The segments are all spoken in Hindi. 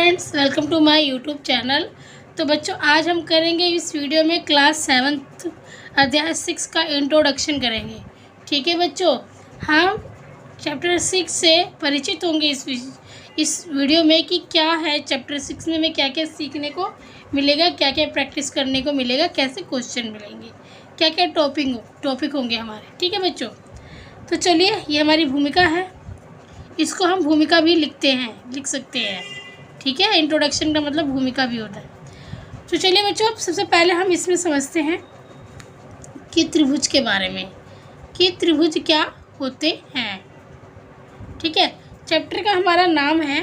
Friends, welcome to my YouTube channel. तो बच्चों, आज हम करेंगे इस वीडियो में क्लास 7 अध्याय 6 का इंट्रोडक्शन करेंगे। ठीक है बच्चों, हम चैप्टर 6 से परिचित होंगे इस वीडियो में कि क्या है चैप्टर 6 में हमें क्या क्या सीखने को मिलेगा, क्या क्या प्रैक्टिस करने को मिलेगा, कैसे क्वेश्चन मिलेंगे, क्या क्या टॉपिक होंगे हमारे। ठीक है बच्चों, तो चलिए, ये हमारी भूमिका है। इसको हम भूमिका भी लिख सकते हैं। ठीक है, इंट्रोडक्शन का मतलब भूमिका भी होता है। तो चलिए बच्चों, अब सबसे पहले हम इसमें समझते हैं कि त्रिभुज के बारे में, कि त्रिभुज क्या होते हैं। ठीक है, चैप्टर का हमारा नाम है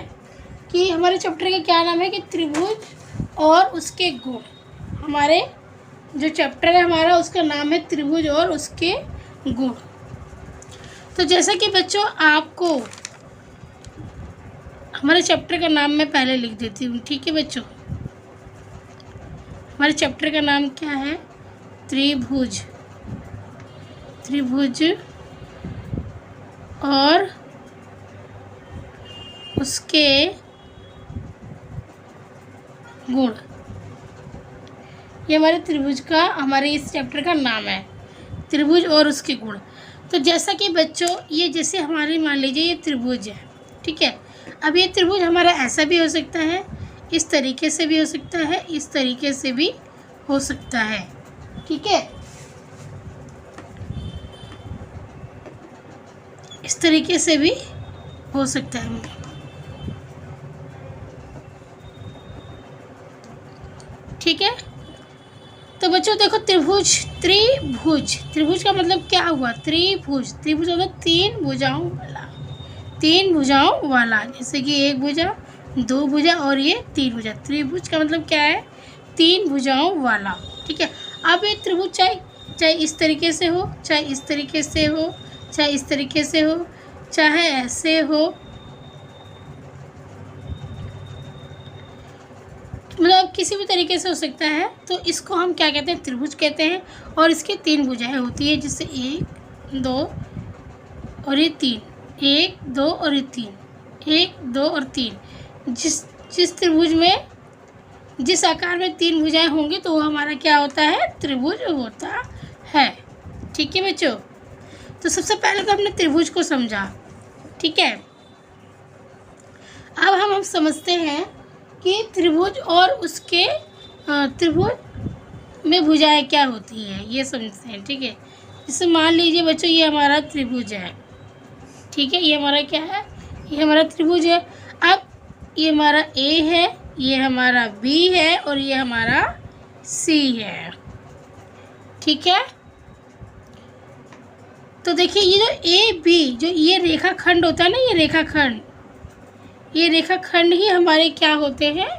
कि हमारे चैप्टर का क्या नाम है कि त्रिभुज और उसके गुण। हमारे जो चैप्टर है हमारा, उसका नाम है त्रिभुज और उसके गुण। तो जैसा कि बच्चों, आपको हमारे चैप्टर का नाम मैं पहले लिख देती हूँ। ठीक है बच्चों, हमारे चैप्टर का नाम क्या है? त्रिभुज। त्रिभुज और उसके गुण, ये हमारे त्रिभुज का, हमारे इस चैप्टर का नाम है, त्रिभुज और उसके गुण। तो जैसा कि बच्चों, ये जैसे हमारे, मान लीजिए ये त्रिभुज है। ठीक है, अब ये त्रिभुज हमारा ऐसा भी हो सकता है, इस तरीके से भी हो सकता है, इस तरीके से भी हो सकता है। ठीक है, इस तरीके से भी हो सकता है। ठीक है, तो बच्चों देखो, त्रिभुज त्रिभुज का मतलब क्या हुआ? त्रिभुज मतलब तीन भुजाओं वाला, जैसे कि एक भुजा, दो भुजा और ये तीन भुजा। त्रिभुज का मतलब क्या है? तीन भुजाओं वाला। ठीक है, अब ये त्रिभुज चाहे इस तरीके से हो, चाहे इस तरीके से हो, चाहे इस तरीके से हो, चाहे ऐसे हो, मतलब किसी भी तरीके से हो सकता है। तो इसको हम क्या कहते हैं? त्रिभुज कहते हैं। और इसकी तीन भुजाएं होती है, जिससे एक, दो और ये तीन, एक, दो और ये तीन, एक, दो और तीन। जिस त्रिभुज में, जिस आकार में तीन भुजाएं होंगी, तो वो हमारा क्या होता है? त्रिभुज होता है। ठीक है बच्चों, तो सबसे पहले तो हमने त्रिभुज को समझा। ठीक है, अब हम समझते हैं कि त्रिभुज और उसके त्रिभुज में भुजाएं क्या होती हैं, ये समझते हैं। ठीक है, जैसे मान लीजिए बच्चों, ये हमारा त्रिभुज है। ठीक है, ये हमारा क्या है? ये हमारा त्रिभुज है। अब ये हमारा ए है, ये हमारा बी है और ये हमारा सी है। ठीक है, तो देखिए, ये जो ए बी, जो ये रेखाखंड होता है ना, ये रेखाखंड ही हमारे क्या होते हैं?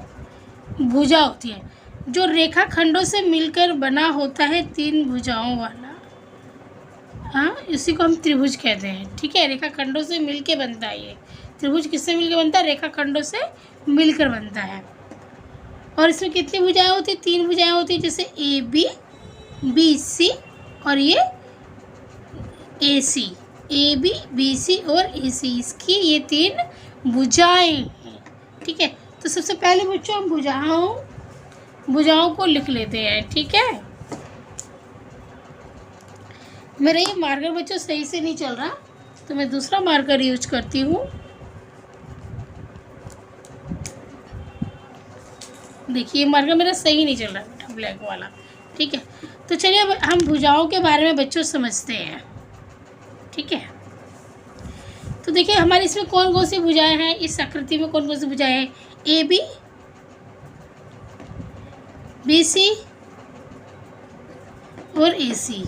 भुजा होती है। जो रेखाखंडों से मिलकर बना होता है तीन भुजाओं वाला, हाँ, इसी को हम त्रिभुज कहते हैं। ठीक है, रेखाखंडों से मिलके बनता है ये त्रिभुज। किससे मिलकर बनता है? रेखाखंडों से मिलकर बनता है। और इसमें कितनी भुजाएं होती? तीन भुजाएं होती है, जैसे ए बी, बी सी और ये ए सी। ए बी, बी सी और ए सी, इसकी ये तीन भुजाएं हैं। ठीक है, तो सबसे पहले बच्चों हम भुजाओं को लिख लेते हैं। ठीक है, मेरा ये मार्कर बच्चों सही से नहीं चल रहा, तो मैं दूसरा मार्कर यूज करती हूँ। देखिए, मार्कर मेरा सही नहीं चल रहा बेटा, ब्लैक वाला। ठीक है, तो चलिए अब हम भुजाओं के बारे में बच्चों समझते हैं। ठीक है, तो देखिए, हमारे इसमें कौन कौन सी भुजाएं हैं? इस आकृति में कौन कौन सी भुजाएं हैं? ए बी, बी सी और ए सी।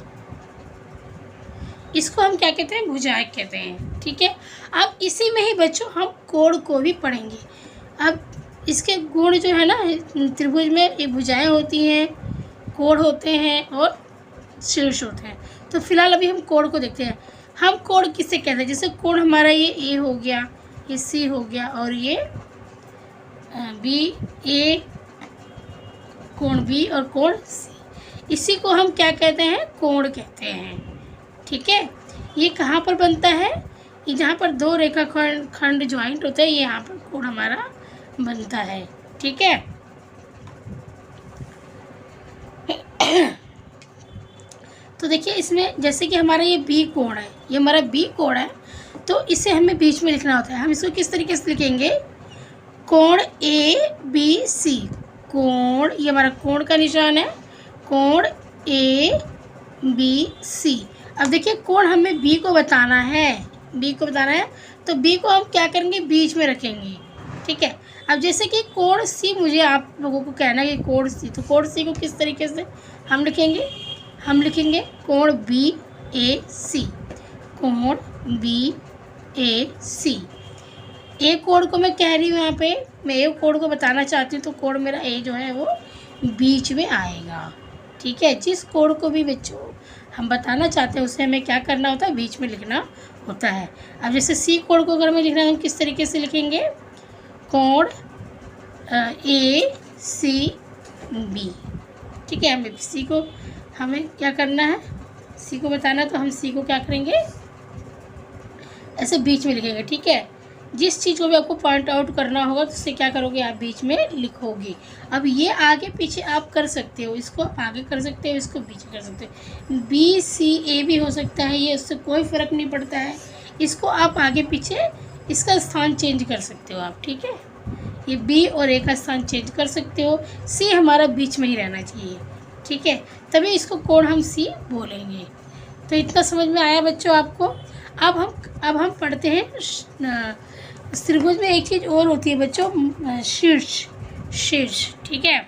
इसको हम क्या कहते हैं? भुजाएं कहते हैं। ठीक है, अब इसी में ही बच्चों हम कोण को भी पढ़ेंगे। अब इसके गुण जो है ना, त्रिभुज में ये भुजाएं होती हैं, कोण होते हैं और शीर्ष होते हैं। तो फिलहाल अभी हम कोण को देखते हैं। हम कोण किससे कहते हैं? जैसे कोण हमारा ये ए हो गया, ये सी हो गया और ये बी, ए कोण बी और कोण सी, इसी को हम क्या कहते हैं? कोण कहते हैं। ठीक है, ये कहाँ पर बनता है? ये जहाँ पर दो रेखाखंड ज्वाइंट होते हैं, ये यहाँ पर कोण हमारा बनता है। ठीक है, तो देखिए इसमें जैसे कि हमारा ये बी कोण है, ये हमारा बी कोण है, तो इसे हमें बीच में लिखना होता है। हम इसको किस तरीके से लिखेंगे, कोण ए बी सी, कोण, ये हमारा कोण का निशान है, कोण ए बी सी। अब देखिए कोण हमें बी को बताना है, बी को बताना है, तो बी को हम क्या करेंगे, बीच में रखेंगे। ठीक है, अब जैसे कि कोण सी मुझे आप लोगों को कहना है कि कोण सी, तो कोण सी को किस तरीके से हम लिखेंगे, हम लिखेंगे कोण बी ए सी, कोण बी ए सी। ए कोण को मैं कह रही हूँ यहाँ पे, मैं ए कोण को बताना चाहती हूँ, तो कोण मेरा ए जो है वो बीच में आएगा। ठीक है, जिस कोण को भी बच्चों हम बताना चाहते हैं उसे हमें क्या करना होता है, बीच में लिखना होता है। अब जैसे सी कोण को अगर हमें लिखना है हम किस तरीके से लिखेंगे, कोण ए सी बी। ठीक है, हमें सी को हमें क्या करना है, सी को बताना है, तो हम सी को क्या करेंगे, ऐसे बीच में लिखेंगे। ठीक है, जिस चीज़ को भी आपको पॉइंट आउट करना होगा तो उससे क्या करोगे, आप बीच में लिखोगे। अब ये आगे पीछे आप कर सकते हो, इसको आगे कर सकते हो, इसको पीछे कर सकते हो, बी सी ए भी हो सकता है, ये उससे कोई फ़र्क नहीं पड़ता है। इसको आप आगे पीछे इसका स्थान चेंज कर सकते हो आप। ठीक है, ये बी और ए का स्थान चेंज कर सकते हो, सी हमारा बीच में ही रहना चाहिए। ठीक है, तभी इसको कोण हम सी बोलेंगे। तो इतना समझ में आया बच्चों आपको। अब हम पढ़ते हैं त्रिभुज में एक चीज़ और होती है बच्चों, शीर्ष, शीर्ष। ठीक है,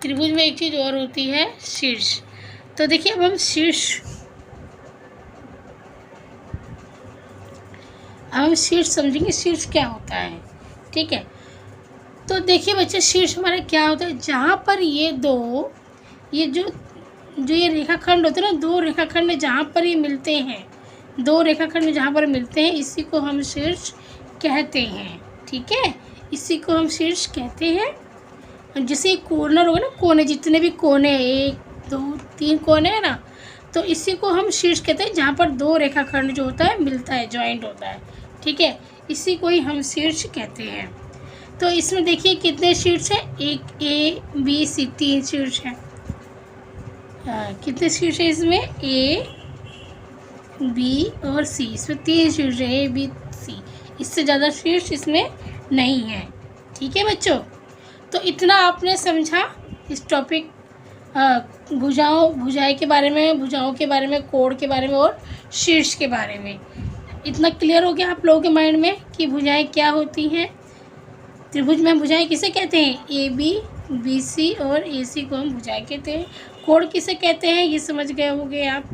त्रिभुज में एक चीज़ और होती है, शीर्ष। तो देखिए अब हम शीर्ष समझेंगे, शीर्ष क्या होता है। ठीक है, तो देखिए बच्चे शीर्ष हमारा क्या होता है, जहाँ पर ये दो, ये जो ये रेखाखंड होते हैं ना, दो रेखाखंड जहाँ पर ये मिलते हैं, दो रेखाखंड जहाँ पर मिलते हैं, इसी को हम शीर्ष कहते हैं। ठीक है, इसी को हम शीर्ष कहते हैं। जैसे कॉर्नर होगा ना, कोने, जितने भी कोने, 1 2 3 कोने हैं ना, तो इसी को हम शीर्ष कहते हैं, जहाँ पर दो रेखाखंड जो होता है मिलता है, जॉइंट होता है। ठीक है, इसी को ही हम शीर्ष कहते हैं। तो इसमें देखिए कितने शीर्ष हैं, एक ए बी सी, 3 शीर्ष हैं। कितने शीर्ष है इसमें, ए बी और सी, इसमें 3 शीर्ष है, ए बी सी, इससे ज़्यादा शीर्ष इसमें नहीं है। ठीक है बच्चों, तो इतना आपने समझा इस टॉपिक भुजाओं के बारे में, भुजाओं के बारे में, कोण के बारे में और शीर्ष के बारे में। इतना क्लियर हो गया आप लोगों के माइंड में कि भुजाएं क्या होती हैं। त्रिभुज में भुजाएं किसे कहते हैं, ए बी बी सी और ए सी को हम भुजाएं कहते हैं। कोण किसे कहते हैं ये समझ गए होंगे आप।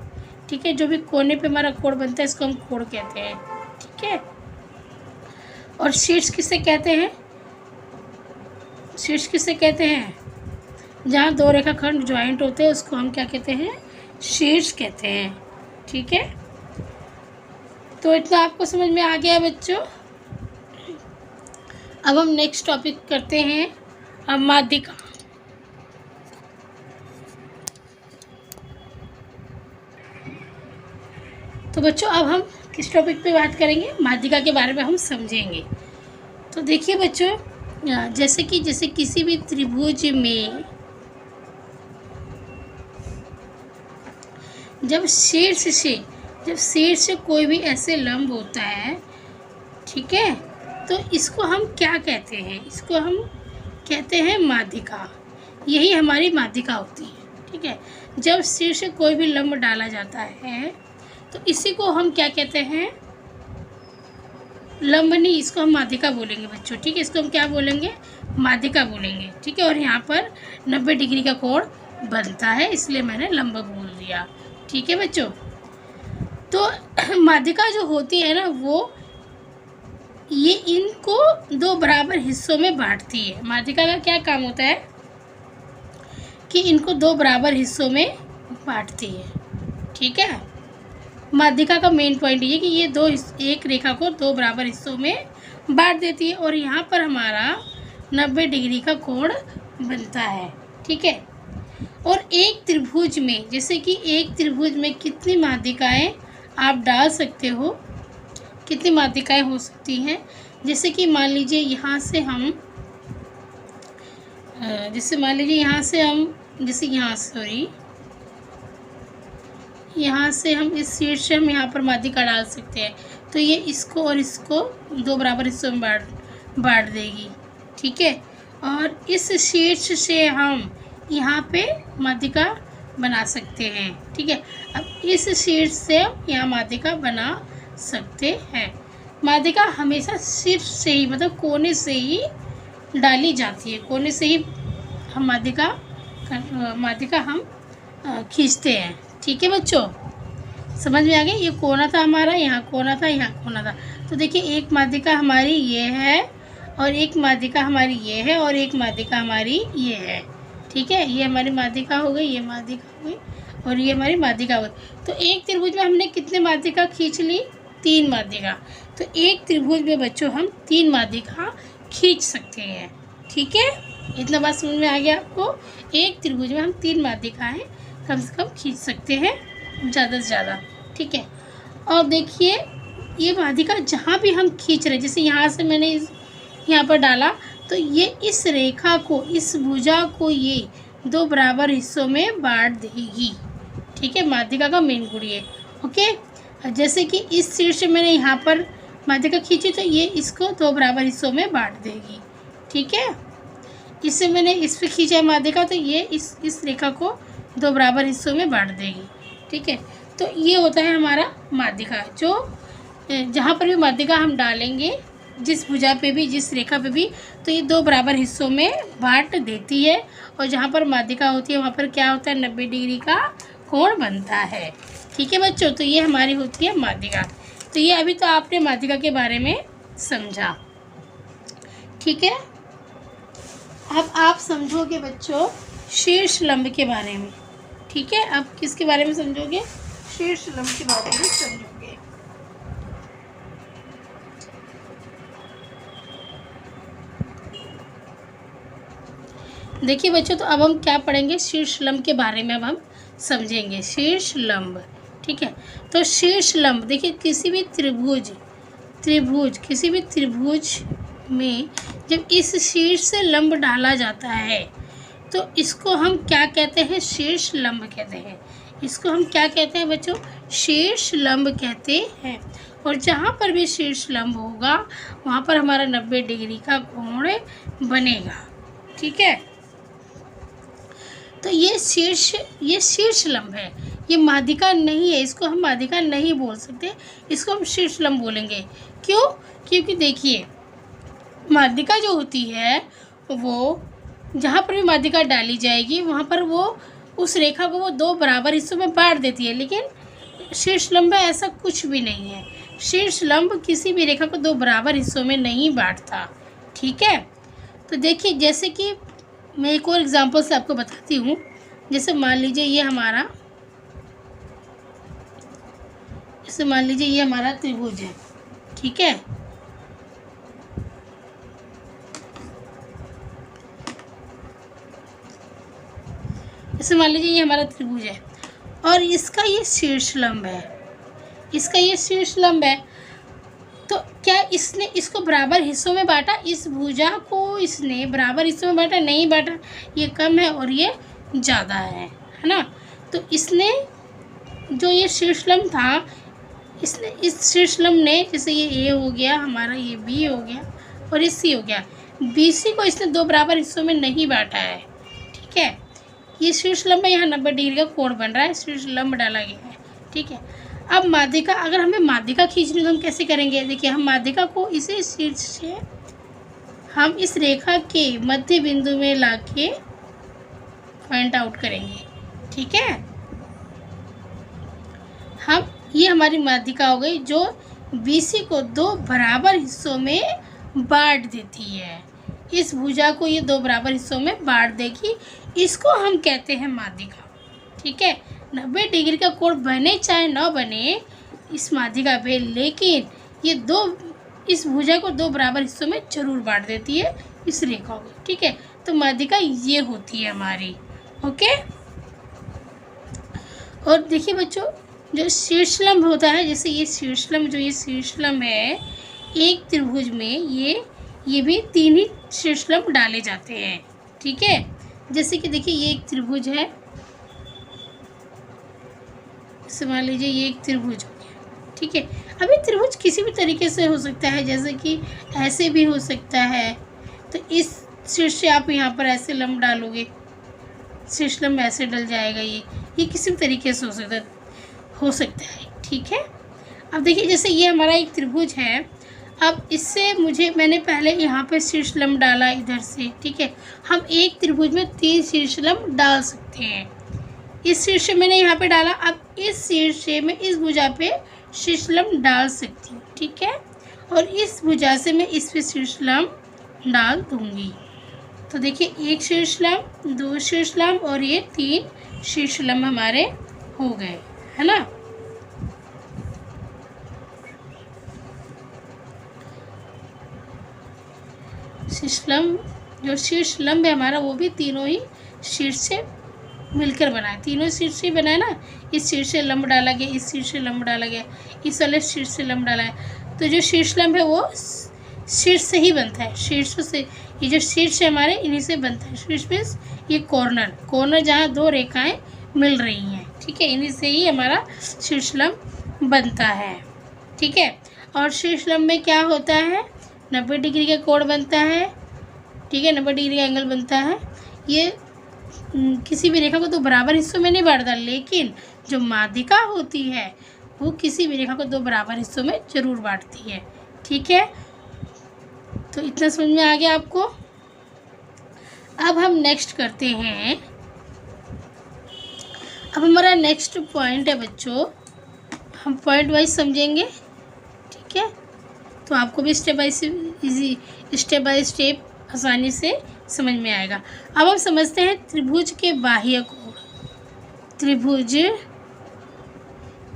ठीक है, जो भी कोने पे हमारा कोण बनता है इसको हम कोण कहते हैं। ठीक है, और शीर्ष किसे कहते हैं, शीर्ष किसे कहते हैं, जहाँ दो रेखाखंड ज्वाइंट होते हैं उसको हम क्या कहते हैं, शीर्ष कहते हैं। ठीक है, तो इतना आपको समझ में आ गया बच्चों। अब हम नेक्स्ट टॉपिक करते हैं, अब माध्यिका। तो बच्चों अब हम किस टॉपिक पे बात करेंगे, माध्यिका के बारे में हम समझेंगे। तो देखिए बच्चों, जैसे किसी भी त्रिभुज में जब शीर्ष से कोई भी ऐसे लंब होता है, ठीक है, तो इसको हम क्या कहते हैं, इसको हम कहते हैं माध्यिका। यही हमारी माध्यिका होती है। ठीक है, जब शीर्ष से कोई भी लंब डाला जाता है तो इसी को हम क्या कहते हैं, लंब नहीं, इसको हम माध्यिका बोलेंगे बच्चों। ठीक है, इसको हम क्या बोलेंगे, माध्यिका बोलेंगे। ठीक है, और यहाँ पर 90 डिग्री का कोण बनता है, इसलिए मैंने लंब बोल दिया। ठीक है बच्चों, तो माध्यिका जो होती है ना, वो ये इनको दो बराबर हिस्सों में बांटती है। माध्यिका का क्या काम होता है कि इनको दो बराबर हिस्सों में बांटती है। ठीक है, माध्यिका का मेन पॉइंट ये कि ये एक रेखा को दो बराबर हिस्सों में बांट देती है और यहाँ पर हमारा 90 डिग्री का कोण बनता है। ठीक है, और एक त्रिभुज में, जैसे कि एक त्रिभुज में कितनी माध्यिकाएं आप डाल सकते हो, कितनी माध्यिकाएं हो सकती हैं, जैसे कि मान लीजिए यहाँ से हम जैसे मान लीजिए यहाँ से हम जैसे यहाँ से हम इस शीट से हम यहाँ पर माध्यिका डाल सकते हैं। तो ये इसको और इसको दो बराबर हिस्सों में बांट देगी, ठीक है। और इस शीट से हम यहाँ पे माध्यिका बना सकते हैं, ठीक है। अब इस शीट से यहाँ माध्यिका बना सकते हैं। माध्यिका हमेशा शीट से ही मतलब कोने से ही डाली जाती है, कोने से ही हम माध्यिका हम खींचते हैं, ठीक है बच्चों। समझ में आ गया? ये कोना था हमारा, यहाँ कोना था, यहाँ कोना था। तो देखिए एक माध्यिका हमारी ये है और एक माध्यिका हमारी ये है और एक माध्यिका हमारी ये है, ठीक है। ये हमारी माध्यिका हो गई, ये माध्यिका हो गई और ये हमारी माध्यिका हो गई। तो एक त्रिभुज में हमने कितने माध्यिका खींच ली? 3 माध्यिका। तो एक त्रिभुज में बच्चों हम 3 माध्यिका खींच सकते हैं, ठीक है। इतना बात समझ में आ गया आपको? एक त्रिभुज में हम 3 माध्यिकाएं कम से कम खींच सकते हैं, ज़्यादा से ज़्यादा, ठीक है। और देखिए ये माध्यिका जहाँ भी हम खींच रहे हैं, जैसे यहाँ से मैंने यहाँ पर डाला तो ये इस रेखा को, इस भुजा को ये 2 बराबर हिस्सों में बांट देगी, ठीक है। माध्यिका का मेन गुण ये, ओके। जैसे कि इस शीट से मैंने यहाँ पर माध्यिका खींची तो ये इसको 2 बराबर हिस्सों में बांट देगी, ठीक है। इससे मैंने इस पर खींचा माध्यिका तो ये इस रेखा को 2 बराबर हिस्सों में बांट देगी, ठीक है। तो ये होता है हमारा माध्यिका, जो जहाँ पर भी माध्यिका हम डालेंगे, जिस भुजा पे भी, जिस रेखा पे भी, तो ये 2 बराबर हिस्सों में बांट देती है। और जहाँ पर माध्यिका होती है वहाँ पर क्या होता है? 90 डिग्री का कोण बनता है, ठीक है बच्चों। तो ये हमारी होती है माध्यिका। तो ये अभी तो आपने माध्यिका के बारे में समझा, ठीक है। अब आप समझोगे बच्चों शीर्ष लंब के बारे में, ठीक है। अब किसके बारे में समझोगे? शीर्ष लंब के बारे में समझोगे। देखिए बच्चों, तो अब हम क्या पढ़ेंगे? शीर्ष लंब के बारे में अब हम समझेंगे। शीर्ष लंब, ठीक है। तो शीर्ष लंब देखिए, किसी भी त्रिभुज में जब इस शीर्ष से लंब डाला जाता है तो इसको हम क्या कहते हैं? शीर्ष लंब कहते हैं। इसको हम क्या कहते हैं बच्चों? शीर्ष लंब कहते हैं। और जहाँ पर भी शीर्ष लंब होगा वहाँ पर हमारा 90 डिग्री का कोण बनेगा, ठीक है। तो ये शीर्ष लंब है, ये माध्यिका नहीं है। इसको हम माध्यिका नहीं बोल सकते, इसको हम शीर्ष लंब बोलेंगे। क्यों? क्योंकि देखिए माध्यिका जो होती है वो जहाँ पर भी माध्यिका डाली जाएगी वहाँ पर वो उस रेखा को वो 2 बराबर हिस्सों में बांट देती है। लेकिन शीर्ष लंब ऐसा कुछ भी नहीं है। शीर्ष लंब किसी भी रेखा को 2 बराबर हिस्सों में नहीं बांटता, ठीक है। तो देखिए जैसे कि मैं एक और एग्जांपल से आपको बताती हूँ। जैसे मान लीजिए ये हमारा त्रिभुज है, ठीक है। जैसे मान लीजिए ये हमारा त्रिभुज है और इसका ये शीर्ष लंब है, तो क्या इसने इसको बराबर हिस्सों में बांटा? इस भुजा को इसने बराबर हिस्सों में बांटा? नहीं बांटा। ये कम है और ये ज़्यादा है ना। तो इसने जो ये शीर्ष लंब था, इसने इस शीर्ष लंब ने, जैसे ये A हो गया हमारा, ये B हो गया और ये C हो गया, BC को इसने 2 बराबर हिस्सों में नहीं बांटा है, ठीक है। ये शीर्ष लंब है, यहाँ 90 डिग्री का कोण बन रहा है, शीर्ष लंब डाला गया है, ठीक है। अब माध्यिका, अगर हमें माध्यिका खींचनी तो हम कैसे करेंगे? देखिए हम माध्यिका को इसे शीर्ष से हम इस रेखा के मध्य बिंदु में लाके पॉइंट आउट करेंगे, ठीक है। हम ये हमारी माध्यिका हो गई जो BC को 2 बराबर हिस्सों में बांट देती है। इस भुजा को ये 2 बराबर हिस्सों में बांट देगी, इसको हम कहते हैं माध्यिका, ठीक है। 90 डिग्री का कोण बने चाहे न बने इस माध्यिका पे, लेकिन ये इस भुजा को 2 बराबर हिस्सों में जरूर बांट देती है इस रेखा को, ठीक है। तो माध्यिका ये होती है हमारी, ओके। और देखिए बच्चों, जो शीर्ष लंब होता है, जैसे ये शीर्ष लंब है, एक त्रिभुज में ये भी 3 ही शीर्षलंब डाले जाते हैं। ठीक है, जैसे कि देखिए ये एक त्रिभुज है, इसे मान लीजिए ये एक त्रिभुज हो गया। ठीक है, अब ये त्रिभुज किसी भी तरीके से हो सकता है, जैसे कि ऐसे भी हो सकता है। तो इस शीर्ष से आप यहाँ पर ऐसे लंब डालोगे, शीर्षलंब ऐसे डल जाएगा। ये किसी भी तरीके से हो सकता है। ठीक है, अब देखिए जैसे ये हमारा एक त्रिभुज है, अब इससे मैंने पहले यहाँ पे शीर्षलंब डाला इधर से। ठीक है, हम एक त्रिभुज में 3 शीर्षलंब डाल सकते हैं। इस शीर्ष मैंने यहाँ पे डाला, अब इस शीर्ष में इस भुजा पे शीर्षलंब डाल सकती हूँ। ठीक है, और इस भुजा से मैं इस पे शीर्षलंब डाल दूँगी। तो देखिए एक शीर्षलंब, 2 शीर्षलंब और ये 3 शीर्षलंब हमारे हो गए, है ना। जो शीर्षलंब है हमारा वो भी तीनों ही शीर्ष से मिलकर बना है, तीनों शीर्ष से बना है ना। इस शीर्ष से लंब डाला गया, इस शीर्ष से लंब डाला गया, इस वाले शीर्ष से लंब डाला है। तो जो शीर्षलंब है वो शीर्ष से ही बनता है, शीर्षों से। ये जो शीर्ष है हमारे इन्हीं से बनता है। शीर्ष मीन्स ये कॉर्नर जहाँ 2 रेखाएं मिल रही हैं। ठीक है, इन्हीं से ही हमारा शीर्षलंब बनता है। ठीक है, और शीर्षलंब में क्या होता है, 90 डिग्री का कोण बनता है। ठीक है, 90 डिग्री का एंगल बनता है। ये किसी भी रेखा को तो बराबर हिस्सों में नहीं बांटता, लेकिन जो माध्यिका होती है वो किसी भी रेखा को 2 बराबर हिस्सों में जरूर बांटती है। ठीक है, तो इतना समझ में आ गया आपको। अब हम नेक्स्ट करते हैं। अब हमारा नेक्स्ट पॉइंट है बच्चों, हम पॉइंट वाइज समझेंगे। ठीक है, तो आपको भी स्टेप बाय स्टेप आसानी से समझ में आएगा। अब हम समझते हैं त्रिभुज के बाह्य कोण। त्रिभुज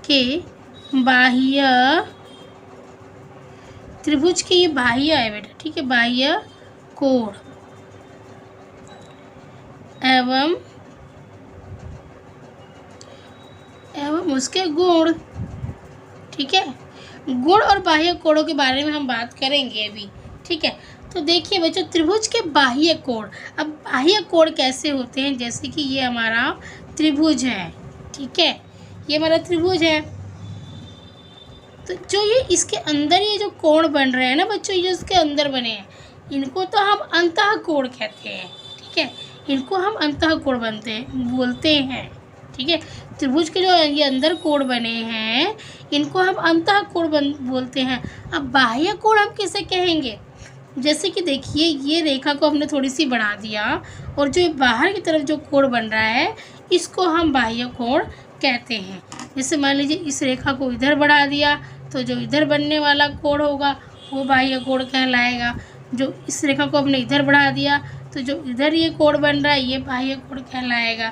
के ये बाह्य है बेटा। ठीक है, बाह्य कोण एवं उसके गुण। ठीक है, गुण और बाह्य कोणों के बारे में हम बात करेंगे अभी। ठीक है, तो देखिए बच्चों त्रिभुज के बाह्य कोण। अब बाह्य कोण कैसे होते हैं, जैसे कि ये हमारा त्रिभुज है। ठीक है, ये हमारा त्रिभुज है, तो जो ये इसके अंदर ये जो कोण बन रहे हैं ना बच्चों, ये इसके अंदर बने हैं, इनको तो हम अंतः कोण कहते हैं। ठीक है, इनको हम अंतः कोण बोलते हैं। ठीक है, त्रिभुज के जो ये अंदर कोण बने हैं इनको हम अंतः कोण बोलते हैं। अब बाह्य कोण हम किसे कहेंगे, जैसे कि देखिए ये रेखा को हमने थोड़ी सी बढ़ा दिया और जो बाहर की तरफ जो कोण बन रहा है इसको हम बाह्य कोण कहते हैं। जैसे मान लीजिए इस रेखा को इधर बढ़ा दिया तो जो इधर बनने वाला कोण होगा वो बाह्य कोण कहलाएगा। जो इस रेखा को हमने इधर बढ़ा दिया तो जो इधर ये कोण बन रहा है ये बाह्य कोण कहलाएगा।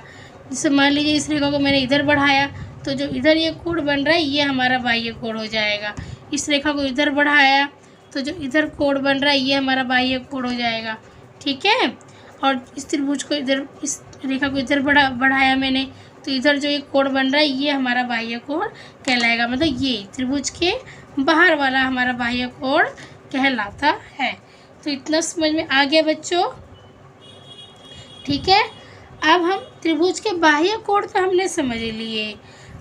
जैसे मान लीजिए इस रेखा को मैंने इधर बढ़ाया तो जो इधर ये कोण बन रहा है ये हमारा बाह्य कोण हो जाएगा। इस रेखा को इधर बढ़ाया तो जो इधर कोण बन रहा है ये हमारा बाह्य कोण हो जाएगा। ठीक है, और इस त्रिभुज को इधर, इस रेखा को इधर बढ़ाया मैंने तो इधर जो ये कोण बन रहा है ये हमारा बाह्य कोण कहलाएगा। मतलब ये त्रिभुज के बाहर वाला हमारा बाह्य कोण कहलाता है। तो इतना समझ में आ गया बच्चों। ठीक है, अब हम त्रिभुज के बाह्य कोण तो हमने समझ लिए,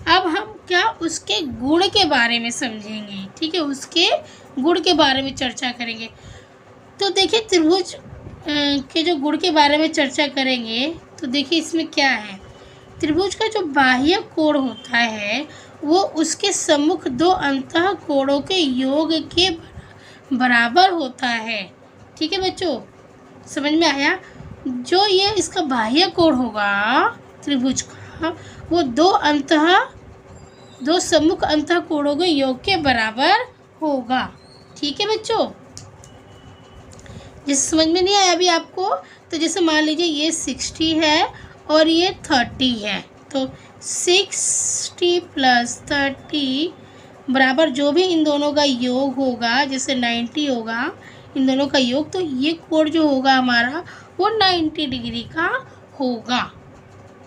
अब हम क्या उसके गुण के बारे में समझेंगे। ठीक है, उसके गुण के बारे में चर्चा करेंगे। तो देखिए त्रिभुज के जो गुण के बारे में चर्चा करेंगे तो देखिए इसमें क्या है, त्रिभुज का जो बाह्य कोण होता है वो उसके सम्मुख 2 अंतः कोणों के योग के बराबर होता है। ठीक है बच्चों, समझ में आया। जो ये इसका बाह्य कोण होगा त्रिभुज का वो 2 सम्मुख अंतः कोणों के योग के बराबर होगा। ठीक है बच्चों, जैसे समझ में नहीं आया अभी आपको, तो जैसे मान लीजिए ये 60 है और ये 30 है, तो 60 + 30 बराबर जो भी इन दोनों का योग होगा, जैसे 90 होगा इन दोनों का योग, तो ये कोण जो होगा हमारा वो 90 डिग्री का होगा।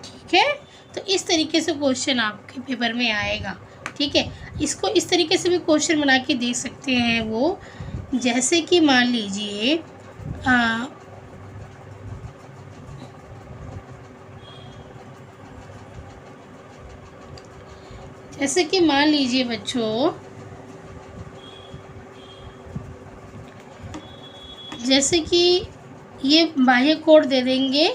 ठीक है, तो इस तरीके से क्वेश्चन आपके पेपर में आएगा। ठीक है, इसको इस तरीके से भी क्वेश्चन बना के दे सकते हैं वो, जैसे कि मान लीजिए बच्चों, जैसे कि ये बाह्य कोण दे देंगे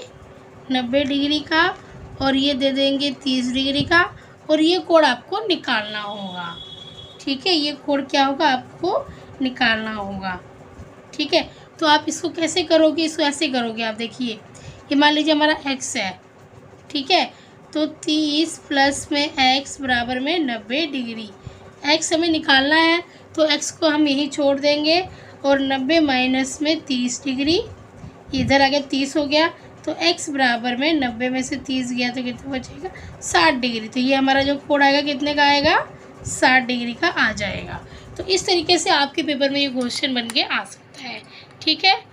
90 डिग्री का और ये दे देंगे 30 डिग्री का, और ये कोण आपको निकालना होगा। ठीक है, ये कोण क्या होगा, आपको निकालना होगा। ठीक है, तो आप इसको कैसे करोगे, इसको ऐसे करोगे। आप देखिए, ये मान लीजिए हमारा x है। ठीक है, तो 30 प्लस में x बराबर में 90 डिग्री। x हमें निकालना है, तो x को हम यहीं छोड़ देंगे, और 90 माइनस में 30 डिग्री, इधर आ गया 30 हो गया, तो x बराबर में 90 में से 30 गया तो कितना बचेगा, 60 डिग्री। तो ये हमारा जो कोण आएगा कितने का आएगा, 60 डिग्री का आ जाएगा। तो इस तरीके से आपके पेपर में ये क्वेश्चन बन के आ सकता है। ठीक है,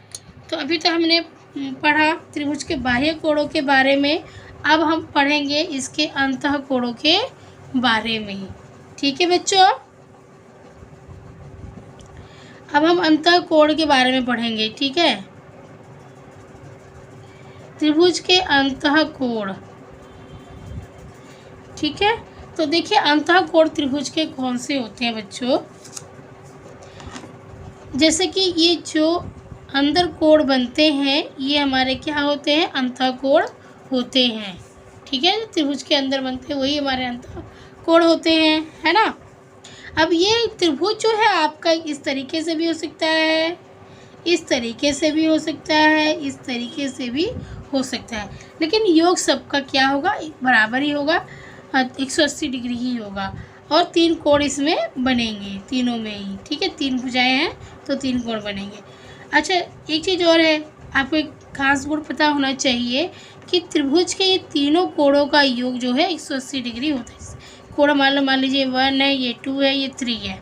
तो अभी तो हमने पढ़ा त्रिभुज के बाह्य कोणों के बारे में, अब हम पढ़ेंगे इसके अंतः कोणों के बारे में। ठीक है बच्चों, अब हम अंतः कोण के बारे में पढ़ेंगे। ठीक है, त्रिभुज के अंतः कोण। ठीक है, तो देखिए अंतः कोण त्रिभुज के कौन से होते हैं बच्चों। जैसे कि ये जो अंदर कोण बनते हैं ये हमारे क्या होते हैं, अंतः कोण होते हैं। ठीक है, त्रिभुज के अंदर बनते हैं वही हमारे अंतः कोण होते हैं, है ना। अब ये त्रिभुज जो है आपका इस तरीके से भी हो सकता है, इस तरीके से भी हो सकता है, इस तरीके से भी हो सकता है, लेकिन योग सबका क्या होगा, बराबर ही होगा, 180 डिग्री ही होगा। और 3 कोण इसमें बनेंगे तीनों में ही। ठीक है, 3 भुजाएं हैं तो 3 कोण बनेंगे। अच्छा, एक चीज़ और है, आपको एक खास गुण पता होना चाहिए कि त्रिभुज के ये तीनों कोणों का योग जो है 180 डिग्री होता है। कोण मान लीजिए 1 है, ये 2 है, ये 3 है,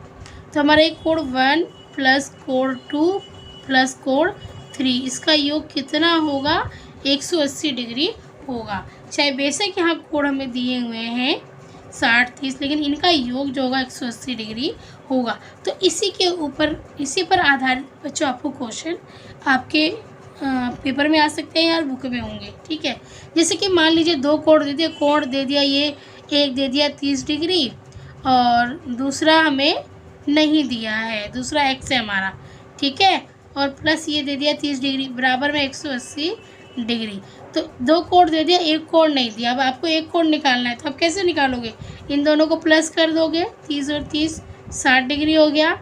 तो हमारा एक कोण 1 प्लस कोण 2 प्लस कोण 3, इसका योग कितना होगा, 180 डिग्री होगा। चाहे बेशक यहाँ कोण हमें दिए हुए हैं 60 30, लेकिन इनका योग जो होगा 180 डिग्री होगा। तो इसी पर आधारित बच्चों आपको क्वेश्चन आपके पेपर में आ सकते हैं और बुक में होंगे। ठीक है, जैसे कि मान लीजिए 2 कोण दे दिया, ये एक दे दिया 30 डिग्री और दूसरा हमें नहीं दिया है, दूसरा x है हमारा। ठीक है, और प्लस ये दे दिया 30 डिग्री बराबर में 180 डिग्री। तो 2 कोण दे दिया, एक कोण नहीं दिया। अब आपको एक कोण निकालना है, तो आप कैसे निकालोगे, इन दोनों को प्लस कर दोगे, 30 और 30 60 डिग्री हो गया,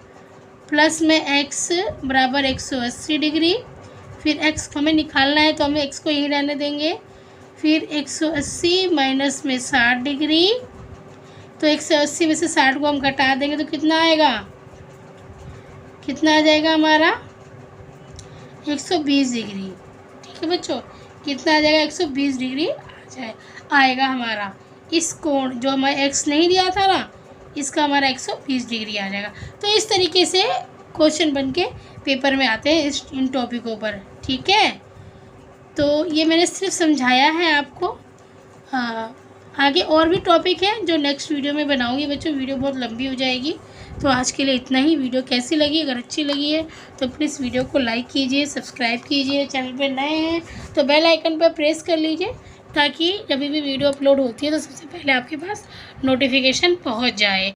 प्लस में x बराबर 180 डिग्री। फिर x हमें निकालना है तो हमें x को यहीं रहने देंगे, फिर 180 माइनस में 60 डिग्री, तो 180 में से 60 को हम घटा देंगे तो कितना आएगा, कितना आ जाएगा हमारा 120 डिग्री। ठीक है बच्चों, कितना आ जाएगा, 120 डिग्री आएगा हमारा। इस कोण जो हमारा x नहीं दिया था ना, इसका हमारा 120 डिग्री आ जाएगा। तो इस तरीके से क्वेश्चन बन के पेपर में आते हैं इन टॉपिकों पर। ठीक है, तो ये मैंने सिर्फ समझाया है आपको। आगे और भी टॉपिक हैं जो नेक्स्ट वीडियो में बनाऊंगी बच्चों, वीडियो बहुत लंबी हो जाएगी। तो आज के लिए इतना ही। वीडियो कैसी लगी, अगर अच्छी लगी है तो प्लीज़ वीडियो को लाइक कीजिए, सब्सक्राइब कीजिए, चैनल पर नए हैं तो बेल आइकन पर प्रेस कर लीजिए, ताकि जब भी वीडियो अपलोड होती है तो सबसे पहले आपके पास नोटिफिकेशन पहुंच जाए।